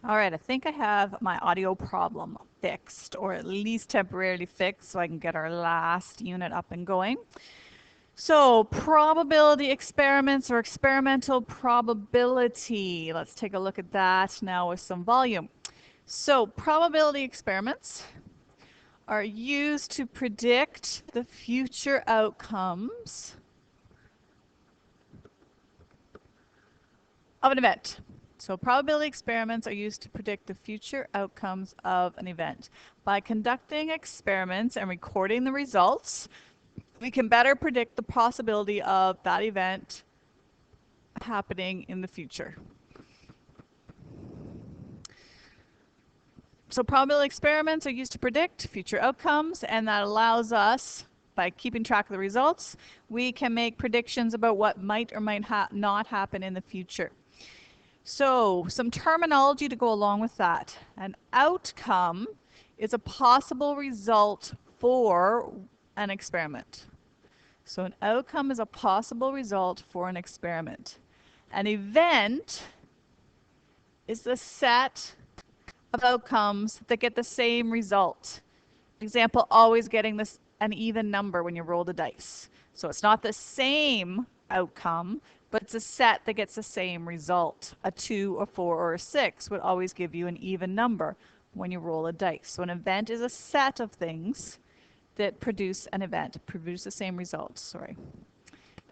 All right, I think I have my audio problem fixed, or at least temporarily fixed, so I can get our last unit up and going. So probability experiments or experimental probability. Let's take a look at that now with some volume. So probability experiments are used to predict the future outcomes of an event. So probability experiments are used to predict the future outcomes of an event. By conducting experiments and recording the results, we can better predict the possibility of that event happening in the future. So probability experiments are used to predict future outcomes, and that allows us, by keeping track of the results, we can make predictions about what might or might not happen in the future. So some terminology to go along with that. An outcome is a possible result for an experiment. So an outcome is a possible result for an experiment. An event is the set of outcomes that get the same result. Example, always getting an even number when you roll the dice. So it's not the same outcome, but it's a set that gets the same result. A 2, a 4, or a 6 would always give you an even number when you roll a dice. So an event is a set of things that produce an event, produce the same result. Sorry.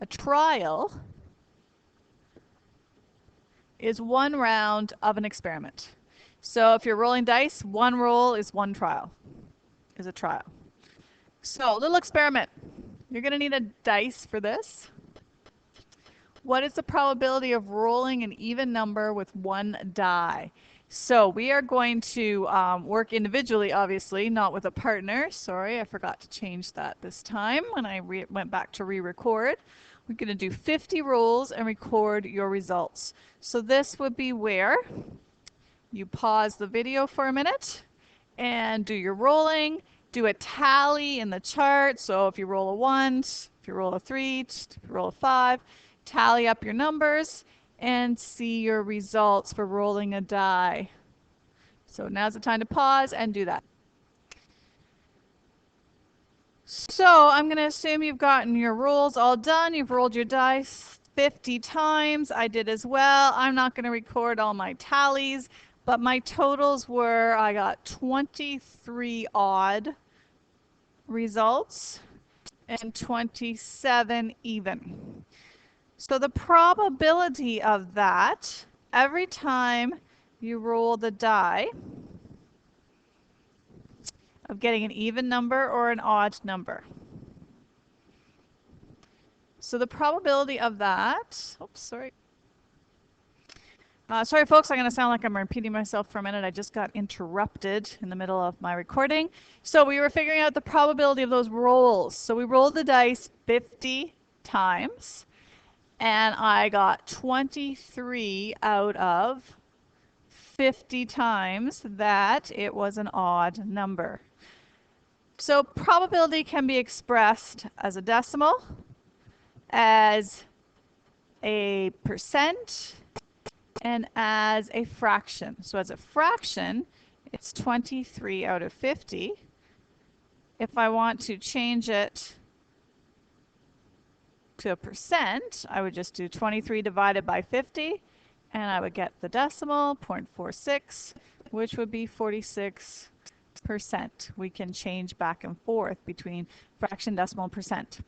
A trial is one round of an experiment. So if you're rolling dice, one roll is one trial, is a trial. So little experiment. You're going to need a dice for this. What is the probability of rolling an even number with one die? So we are going to work individually, obviously, not with a partner. Sorry, I forgot to change that this time when I went back to re-record. We're going to do 50 rolls and record your results. So this would be where you pause the video for a minute and do your rolling. Do a tally in the chart. So if you roll a 1, if you roll a 3, if you roll a 5, tally up your numbers and see your results for rolling a die. So now's the time to pause and do that. So I'm going to assume you've gotten your rolls all done. You've rolled your dice 50 times. I did as well. I'm not going to record all my tallies, but my totals were, I got 23 odd results and 27 even. So the probability of that, every time you roll the die, of getting an even number or an odd number. So the probability of that, oops, sorry. Sorry, folks, I'm going to sound like I'm repeating myself for a minute. I just got interrupted in the middle of my recording. So we were figuring out the probability of those rolls. So we rolled the dice 50 times. And I got 23 out of 50 times that it was an odd number. So probability can be expressed as a decimal, as a percent, and as a fraction. So as a fraction, it's 23 out of 50. If I want to change it to a percent, I would just do 23 divided by 50, and I would get the decimal, 0.46, which would be 46%. We can change back and forth between fraction, decimal, and percent.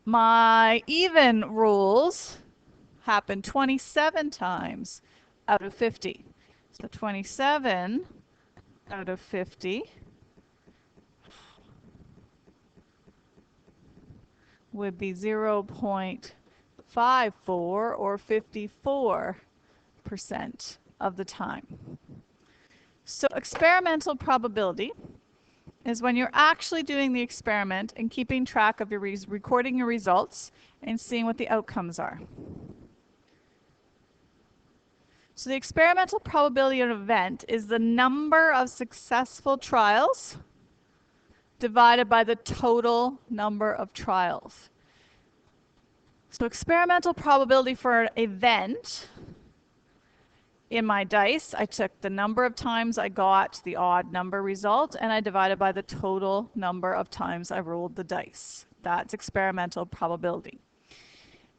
My even rolls happen 27 times out of 50. So 27 out of 50 would be 0.54 or 54% of the time. So experimental probability is when you're actually doing the experiment and keeping track of your recording your results and seeing what the outcomes are. So the experimental probability of an event is the number of successful trials divided by the total number of trials. So experimental probability for an event In my dice, I took the number of times I got the odd number result and I divided by the total number of times I rolled the dice. That's experimental probability.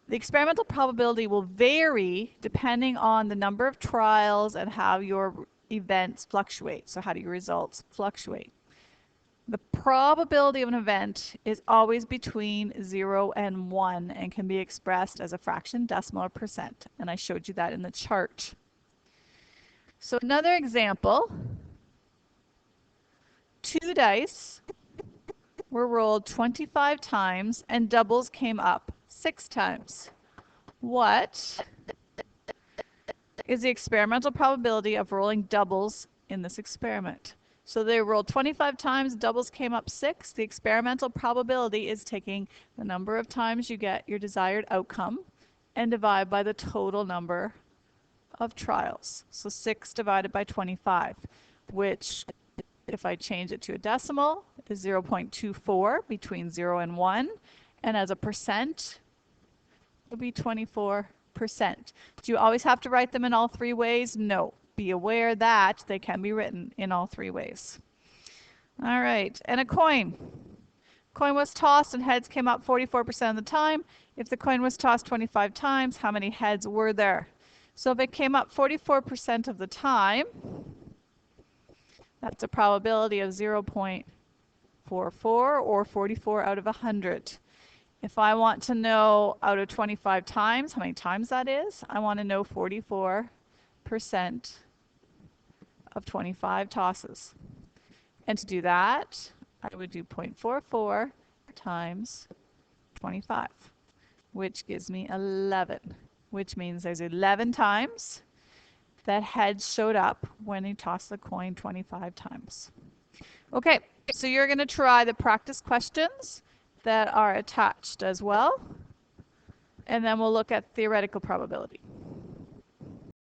The experimental probability will vary depending on the number of trials and how your events fluctuate. So how do your results fluctuate? The probability of an event is always between 0 and 1 and can be expressed as a fraction, decimal, or percent. And I showed you that in the chart. So another example, 2 dice were rolled 25 times and doubles came up 6 times. What is the experimental probability of rolling doubles in this experiment? So they rolled 25 times, doubles came up 6. The experimental probability is taking the number of times you get your desired outcome and divide by the total number of trials. So 6 divided by 25, which if I change it to a decimal is 0.24 between 0 and 1. And as a percent, it would be 24%. Do you always have to write them in all 3 ways? No. Be aware that they can be written in all 3 ways. All right, and a coin. Coin was tossed and heads came up 44% of the time. If the coin was tossed 25 times, how many heads were there? So if it came up 44% of the time, that's a probability of 0.44 or 44 out of 100. If I want to know out of 25 times how many times that is, I want to know 44% of 25 tosses. And to do that, I would do 0.44 times 25, which gives me 11, which means there's 11 times that heads showed up when you tossed the coin 25 times. Okay, so you're going to try the practice questions that are attached as well, and then we'll look at theoretical probability.